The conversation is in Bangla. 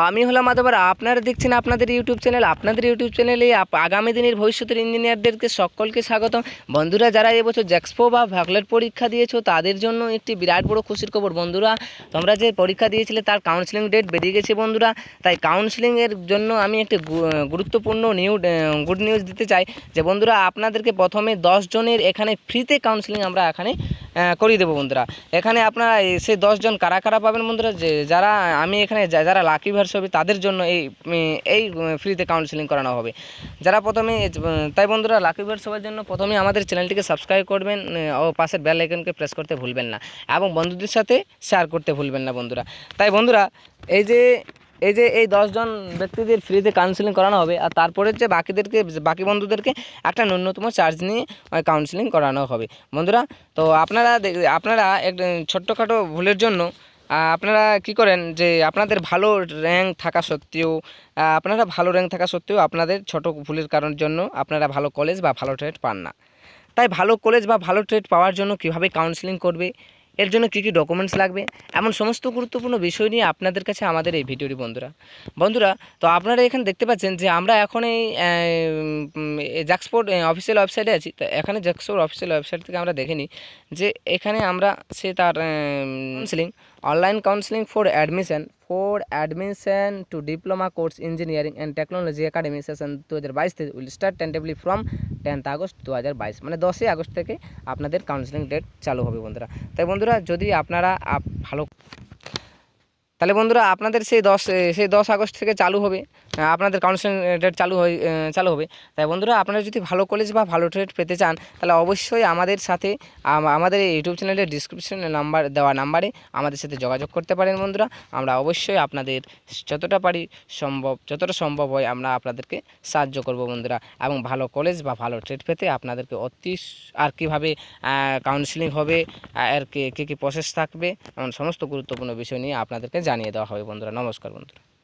আমি হলাম মাধব, আর আপনারা দেখছেন আপনাদের ইউটিউব চ্যানেল। আপনাদের ইউটিউব চ্যানেলে আগামী দিনের ভবিষ্যতের ইঞ্জিনিয়ারদেরকে সকলকে স্বাগতম। বন্ধুরা, যারা এবছর জেক্সপো বা ভকলেট পরীক্ষা দিয়েছো তাদের জন্য একটি বিরাট বড় খুশির খবর। বন্ধুরা, তোমরা যে পরীক্ষা দিয়েছিলে তার কাউন্সেলিং ডেট বেরিয়ে গেছে বন্ধুরা। তাই কাউন্সেলিংয়ের জন্য আমি একটি গুরুত্বপূর্ণ গুড নিউজ দিতে চাই যে বন্ধুরা, আপনাদেরকে প্রথমে 10 জনের এখানে ফ্রিতে কাউন্সেলিং আমরা এখানে করিয়ে দেবো বন্ধুরা। এখানে আপনারা সেই 10 জন কারা কারা পাবেন বন্ধুরা, যে যারা আমি এখানে যারা লাকি ভার্স হবে তাদের জন্য এই ফ্রিতে কাউন্সেলিং করানো হবে। যারা প্রথমে, তাই বন্ধুরা লাকি ভার্স হওয়ার জন্য প্রথমে আমাদের চ্যানেলটিকে সাবস্ক্রাইব করবেন ও পাশের বেল আইকনকে প্রেস করতে ভুলবেন না, এবং বন্ধুদের সাথে শেয়ার করতে ভুলবেন না বন্ধুরা। তাই বন্ধুরা, এই 10 জন ব্যক্তিদের ফ্রিতে কাউন্সেলিং করানো হবে, আর তারপরে যে বাকি বন্ধুদেরকে একটা ন্যূনতম চার্জ নিয়ে কাউন্সেলিং করানো হবে বন্ধুরা। তো আপনারা এক ছোট্টখাটো ভুলের জন্য আপনারা কি করেন যে আপনাদের ভালো র্যাঙ্ক থাকা সত্ত্বেও আপনাদের ছোট ভুলের কারণের জন্য আপনারা ভালো কলেজ বা ভালো ট্রেড পান না। তাই ভালো কলেজ বা ভালো ট্রেড পাওয়ার জন্য কীভাবে কাউন্সেলিং করবে, এর জন্য কী কী ডকুমেন্টস লাগবে, এমন সমস্ত গুরুত্বপূর্ণ বিষয় নিয়ে আপনাদের কাছে আমাদের এই ভিডিওটি বন্ধুরা। তো আপনারা এখানে দেখতে পাচ্ছেন যে আমরা এখন এই জেক্সপো অফিসিয়াল ওয়েবসাইটে আছি। তো এখানে জেক্সপো অফিসিয়াল ওয়েবসাইট থেকে আমরা দেখে নিই যে এখানে আমরা তার counselling, online counselling for admission to diploma course engineering and technology academy session 2022 থেকে will start tentatively from 10 August 2022, মানে 10 আগস্ট থেকে আপনাদের কাউন্সেলিং ডেট চালু হবে বন্ধুরা। তাই বন্ধুরা, যদি আপনারা তাহলে বন্ধুরা আপনাদের সেই 10 আগস্ট থেকে চালু হবে, আপনাদের কাউন্সেলিং ডেট চালু হবে। তাই বন্ধুরা, আপনারা যদি ভালো কলেজ বা ভালো ট্রেড পেতে চান তাহলে অবশ্যই আমাদের সাথে আমাদের এই ইউটিউব চ্যানেলের ডিসক্রিপশনে নাম্বারে আমাদের সাথে যোগাযোগ করতে পারেন বন্ধুরা। আমরা অবশ্যই আপনাদের যতটা সম্ভব হয় আমরা আপনাদেরকে সাহায্য করব বন্ধুরা। এবং ভালো কলেজ বা ভালো ট্রেড পেতে আপনাদেরকে আর কীভাবে কাউন্সেলিং হবে, আর কী প্রসেস থাকবে, এমন সমস্ত গুরুত্বপূর্ণ বিষয় নিয়ে আপনাদেরকে জানিয়ে দেওয়া হবে বন্ধুরা। নমস্কার বন্ধুরা।